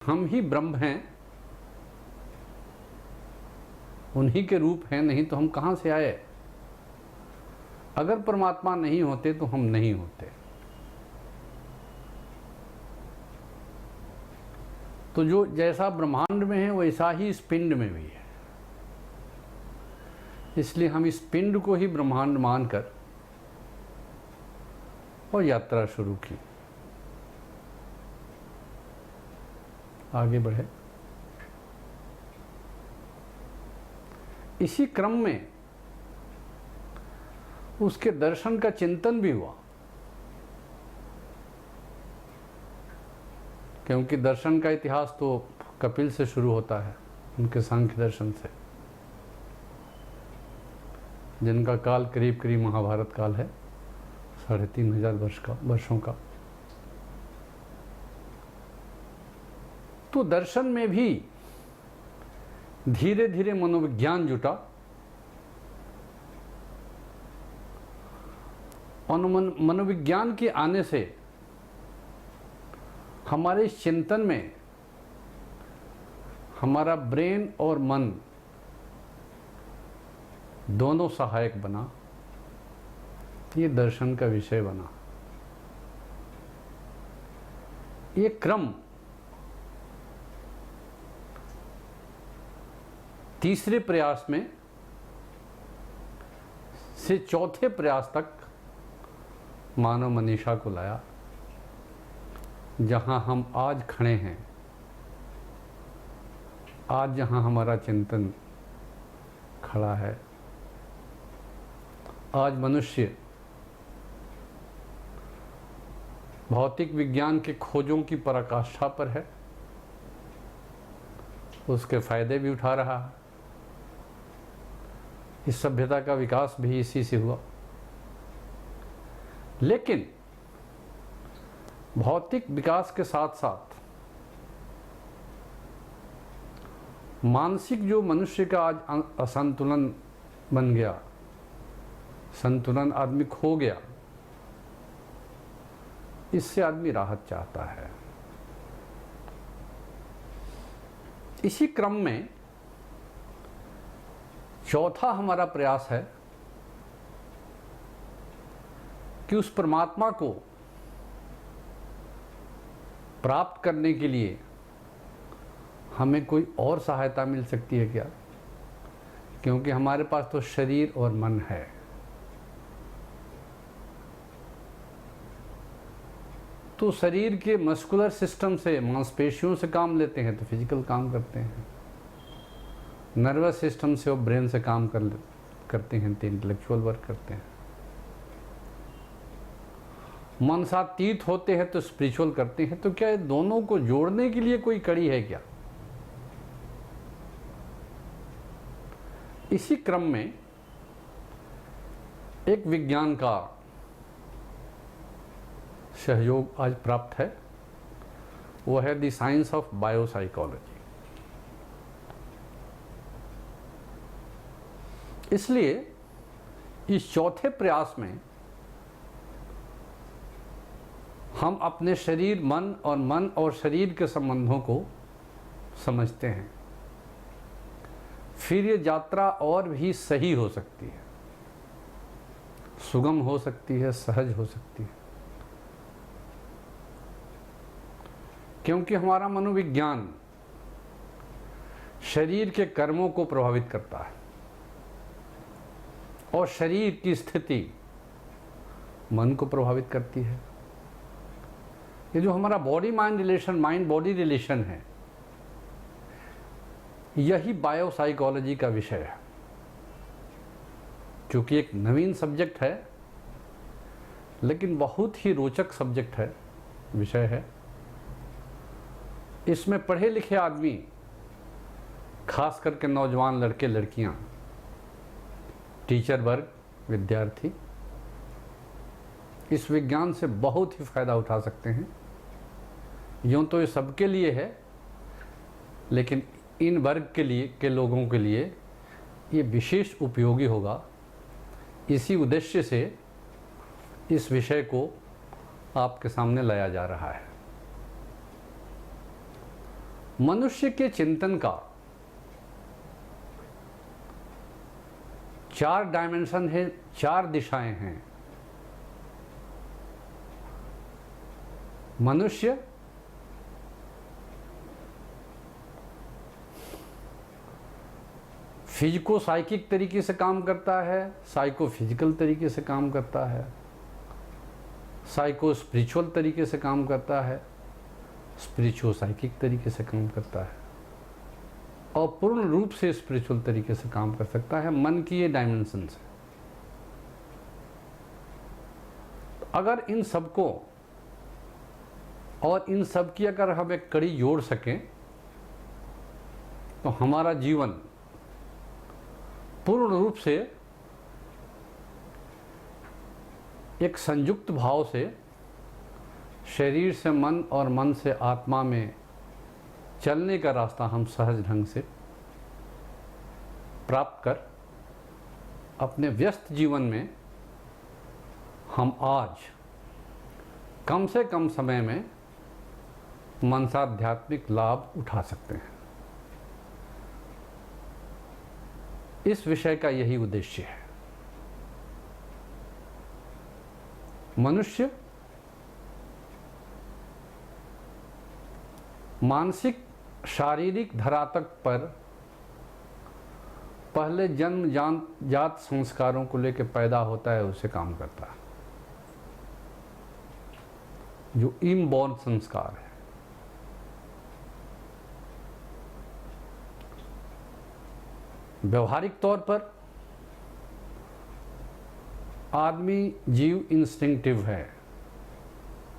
हम ही ब्रह्म हैं, उन्हीं के रूप हैं, नहीं तो हम कहाँ से आए। अगर परमात्मा नहीं होते तो हम नहीं होते। तो जो जैसा ब्रह्मांड में है वैसा ही इस पिंड में भी है। इसलिए हम इस पिंड को ही ब्रह्मांड मानकर और यात्रा शुरू की। आगे बढ़े। इसी क्रम में उसके दर्शन का चिंतन भी हुआ, क्योंकि दर्शन का इतिहास तो कपिल से शुरू होता है, उनके सांख्य दर्शन से, जिनका काल करीब करीब महाभारत काल है, 3500 वर्षों का। तो दर्शन में भी धीरे धीरे मनोविज्ञान जुटा और मनोविज्ञान के आने से हमारे इस चिंतन में हमारा ब्रेन और मन दोनों सहायक बना, ये दर्शन का विषय बना। ये क्रम तीसरे प्रयास में से चौथे प्रयास तक मानव मनीषा को लाया, जहां हम आज खड़े हैं। आज जहां हमारा चिंतन खड़ा है, आज मनुष्य भौतिक विज्ञान के खोजों की पराकाष्ठा पर है, उसके फायदे भी उठा रहा है। इस सभ्यता का विकास भी इसी से हुआ। लेकिन भौतिक विकास के साथ साथ मानसिक जो मनुष्य का आज असंतुलन बन गया, संतुलन आदमी खो गया, इससे आदमी राहत चाहता है। इसी क्रम में चौथा हमारा प्रयास है कि उस परमात्मा को प्राप्त करने के लिए हमें कोई और सहायता मिल सकती है क्या? क्योंकि हमारे पास तो शरीर और मन है। तो शरीर के मस्कुलर सिस्टम से, मांसपेशियों से काम लेते हैं तो फिजिकल काम करते हैं, नर्वस सिस्टम से और ब्रेन से काम करते हैं तो इंटेलेक्चुअल वर्क करते हैं, मनसातीत होते हैं तो स्पिरिचुअल करते हैं। तो क्या ये दोनों को जोड़ने के लिए कोई कड़ी है क्या? इसी क्रम में एक विज्ञान का सहयोग आज प्राप्त है, वो है द साइंस ऑफ बायोसाइकोलॉजी। इसलिए इस चौथे प्रयास में हम अपने शरीर, मन और शरीर के संबंधों को समझते हैं। फिर ये यात्रा और भी सही हो सकती है, सुगम हो सकती है, सहज हो सकती है, क्योंकि हमारा मनोविज्ञान शरीर के कर्मों को प्रभावित करता है और शरीर की स्थिति मन को प्रभावित करती है। ये जो हमारा body mind relation, mind body relation है, यही बायोसाइकोलॉजी का विषय है। क्योंकि एक नवीन सब्जेक्ट है, लेकिन बहुत ही रोचक सब्जेक्ट है, विषय है। इसमें पढ़े लिखे आदमी, खास करके नौजवान लड़के लड़कियां, टीचर वर्ग, विद्यार्थी, इस विज्ञान से बहुत ही फायदा उठा सकते हैं। यूँ तो ये सबके लिए है, लेकिन इन वर्ग के लोगों के लिए ये विशेष उपयोगी होगा। इसी उद्देश्य से इस विषय को आपके सामने लाया जा रहा है। मनुष्य के चिंतन का 4 डायमेंशन है, 4 दिशाएं हैं। मनुष्य फिजिको साइकिक तरीके से काम करता है, साइको फिजिकल तरीके से काम करता है, साइको स्पिरिचुअल तरीके से काम करता है, स्पिरिचुअल साइकिक तरीके से काम करता है, और पूर्ण रूप से स्पिरिचुअल तरीके से काम कर सकता है। मन की ये डायमेंशन है। अगर इन सबको और इन सब की अगर हम एक कड़ी जोड़ सकें तो हमारा जीवन पूर्ण रूप से एक संयुक्त भाव से शरीर से मन और मन से आत्मा में चलने का रास्ता हम सहज ढंग से प्राप्त कर अपने व्यस्त जीवन में हम आज कम से कम समय में मनसाध्यात्मिक लाभ उठा सकते हैं। इस विषय का यही उद्देश्य है। मनुष्य मानसिक शारीरिक धरातल पर पहले जन्म जात संस्कारों को लेकर पैदा होता है, उसे काम करता है, जो इनबॉर्न संस्कार है। व्यवहारिक तौर पर आदमी जीव इंस्टिंक्टिव है,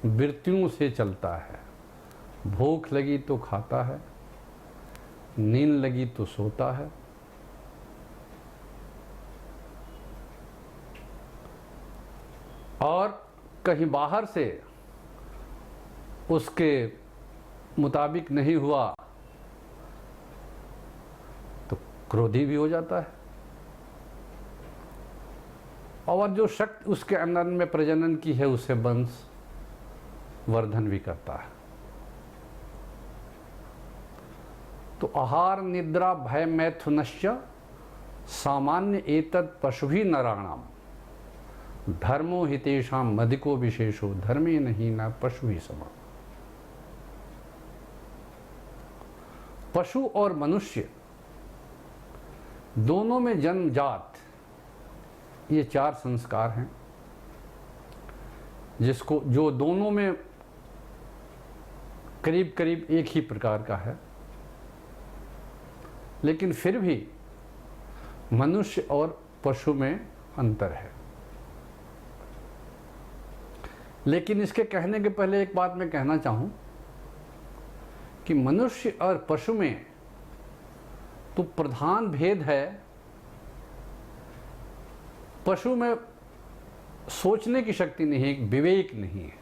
वृत्तियों से चलता है। भूख लगी तो खाता है, नींद लगी तो सोता है, और कहीं बाहर से उसके मुताबिक नहीं हुआ तो क्रोधी भी हो जाता है, और जो शक्ति उसके अंदर में प्रजनन की है उसे वंश वर्धन भी करता है। तो आहार निद्रा भय मैथुनश्च सामान्य एतत् पशुभिः नराणाम धर्मो हितेषाम मधिको विशेषो धर्मे नहीं न पशुभिः समः। पशु और मनुष्य दोनों में जन्मजात ये 4 संस्कार हैं, जिसको जो दोनों में करीब करीब एक ही प्रकार का है, लेकिन फिर भी मनुष्य और पशु में अंतर है। लेकिन इसके कहने के पहले एक बात मैं कहना चाहूं कि मनुष्य और पशु में तो प्रधान भेद है, पशु में सोचने की शक्ति नहीं है, विवेक नहीं है।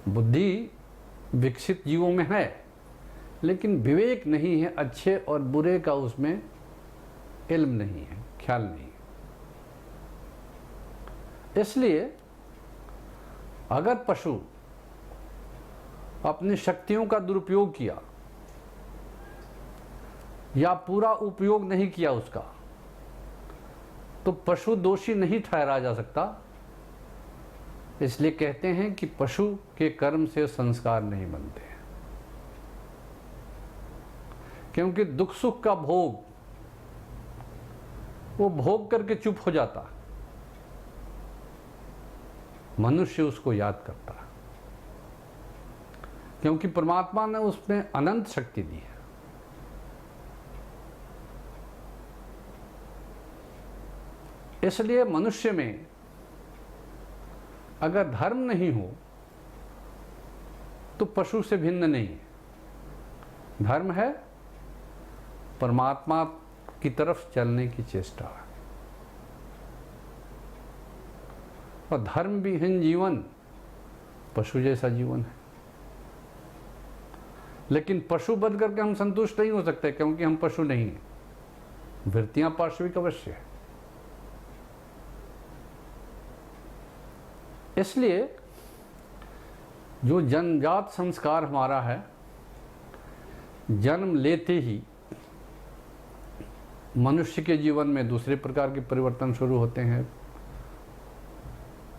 बुद्धि विकसित जीवों में है, लेकिन विवेक नहीं है, अच्छे और बुरे का उसमें इल्म नहीं है, ख्याल नहीं है। इसलिए अगर पशु अपनी शक्तियों का दुरुपयोग किया या पूरा उपयोग नहीं किया उसका, तो पशु दोषी नहीं ठहराया जा सकता। इसलिए कहते हैं कि पशु के कर्म से संस्कार नहीं बनते, क्योंकि दुख सुख का भोग वो भोग करके चुप हो जाता, मनुष्य उसको याद करता, क्योंकि परमात्मा ने उसमें अनंत शक्ति दी है। इसलिए मनुष्य में अगर धर्म नहीं हो तो पशु से भिन्न नहीं है। धर्म है परमात्मा की तरफ चलने की चेष्टा है, और धर्म विहीन जीवन पशु जैसा जीवन है। लेकिन पशु बन करके हम संतुष्ट नहीं हो सकते, क्योंकि हम पशु नहीं हैं। वृत्तियां पार्श्विक अवश्य है। इसलिए जो जन्मजात संस्कार हमारा है जन्म लेते ही मनुष्य के जीवन में दूसरे प्रकार के परिवर्तन शुरू होते हैं,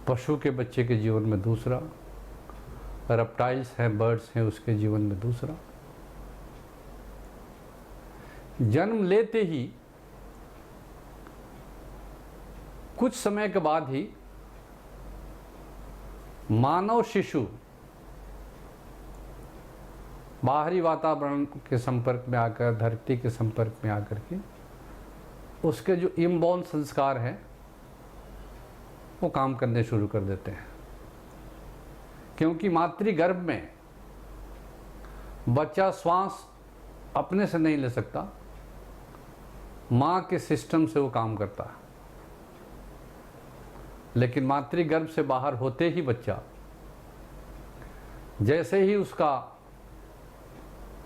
पशु के बच्चे के जीवन में दूसरा, रेप्टाइल्स हैं, बर्ड्स हैं, उसके जीवन में दूसरा। जन्म लेते ही कुछ समय के बाद ही मानव शिशु बाहरी वातावरण के संपर्क में आकर, धरती के संपर्क में आकर के उसके जो इनबॉर्न संस्कार हैं वो काम करने शुरू कर देते हैं। क्योंकि मातृगर्भ में बच्चा श्वास अपने से नहीं ले सकता, माँ के सिस्टम से वो काम करता है। लेकिन मातृगर्भ से बाहर होते ही बच्चा, जैसे ही उसका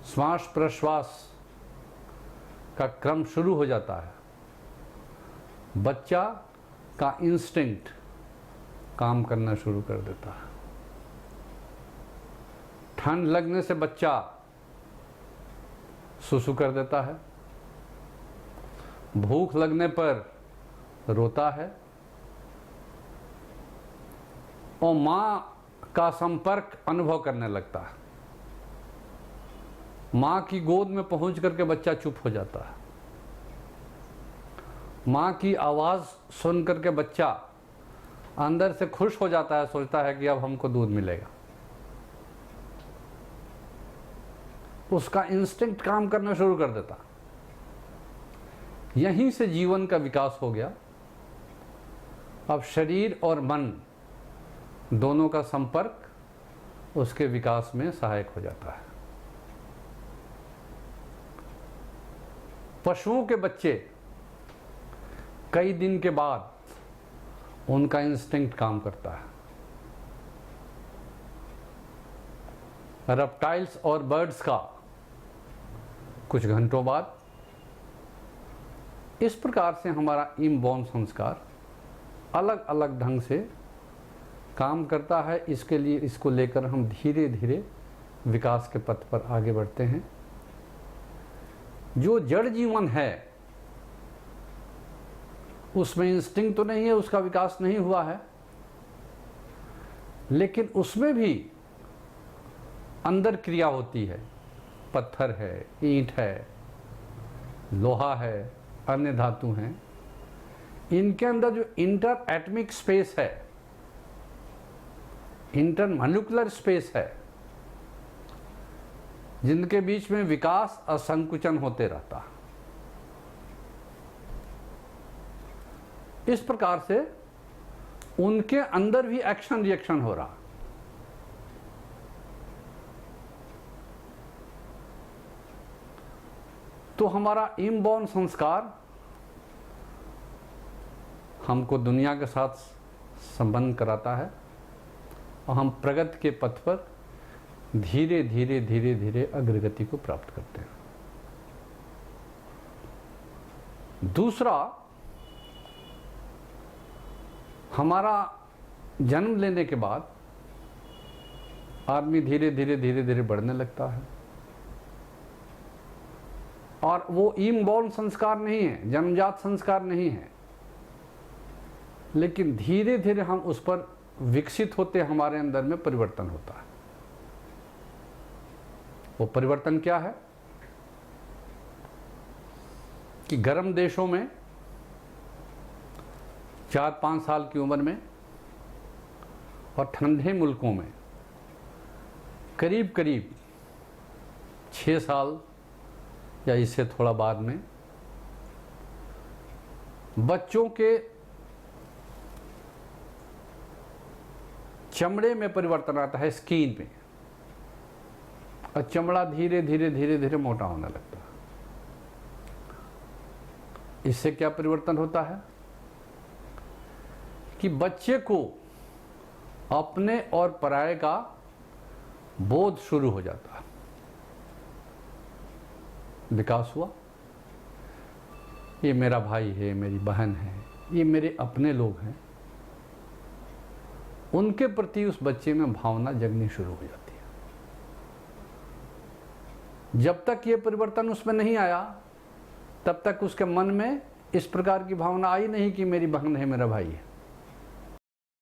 श्वास प्रश्वास का क्रम शुरू हो जाता है, बच्चा का इंस्टिंक्ट काम करना शुरू कर देता है। ठंड लगने से बच्चा सुसु कर देता है, भूख लगने पर रोता है और माँ का संपर्क अनुभव करने लगता है। माँ की गोद में पहुंच करके बच्चा चुप हो जाता है। माँ की आवाज़ सुन करके बच्चा अंदर से खुश हो जाता है, सोचता है कि अब हमको दूध मिलेगा। उसका इंस्टिंक्ट काम करना शुरू कर देता। यहीं से जीवन का विकास हो गया। अब शरीर और मन दोनों का संपर्क उसके विकास में सहायक हो जाता है। पशुओं के बच्चे कई दिन के बाद उनका इंस्टिंक्ट काम करता है। रेप्टाइल्स और बर्ड्स का कुछ घंटों बाद। इस प्रकार से हमारा इनबॉर्न संस्कार अलग अलग ढंग से काम करता है। इसके लिए इसको लेकर हम धीरे धीरे विकास के पथ पर आगे बढ़ते हैं। जो जड़ जीवन है उसमें इंस्टिंक्ट तो नहीं है, उसका विकास नहीं हुआ है, लेकिन उसमें भी अंदर क्रिया होती है। पत्थर है, ईंट है, लोहा है, अन्य धातु हैं। इनके अंदर जो इंटर एटमिक स्पेस है, इंटर मॉलिक्यूलर स्पेस है, जिनके बीच में विकास और संकुचन होते रहता है। इस प्रकार से उनके अंदर भी एक्शन रिएक्शन हो रहा। तो हमारा इनबॉर्न संस्कार हमको दुनिया के साथ संबंध कराता है और हम प्रगति के पथ पर धीरे धीरे धीरे धीरे अग्रगति को प्राप्त करते हैं। दूसरा, हमारा जन्म लेने के बाद आदमी धीरे धीरे धीरे धीरे बढ़ने लगता है और वो इनबॉर्न संस्कार नहीं है, जन्मजात संस्कार नहीं है, लेकिन धीरे धीरे हम उस पर विकसित होते, हमारे अंदर में परिवर्तन होता है। वो परिवर्तन क्या है कि गर्म देशों में 4-5 साल की उम्र में और ठंडे मुल्कों में करीब करीब 6 साल या इससे थोड़ा बाद में बच्चों के चमड़े में परिवर्तन आता है, स्किन में, और चमड़ा धीरे धीरे धीरे धीरे मोटा होने लगता है। इससे क्या परिवर्तन होता है कि बच्चे को अपने और पराये का बोध शुरू हो जाता है। विकास हुआ, ये मेरा भाई है, मेरी बहन है, ये मेरे अपने लोग हैं। उनके प्रति उस बच्चे में भावना जगनी शुरू हो जाती है। जब तक ये परिवर्तन उसमें नहीं आया तब तक उसके मन में इस प्रकार की भावना आई नहीं कि मेरी बहन है, मेरा भाई है।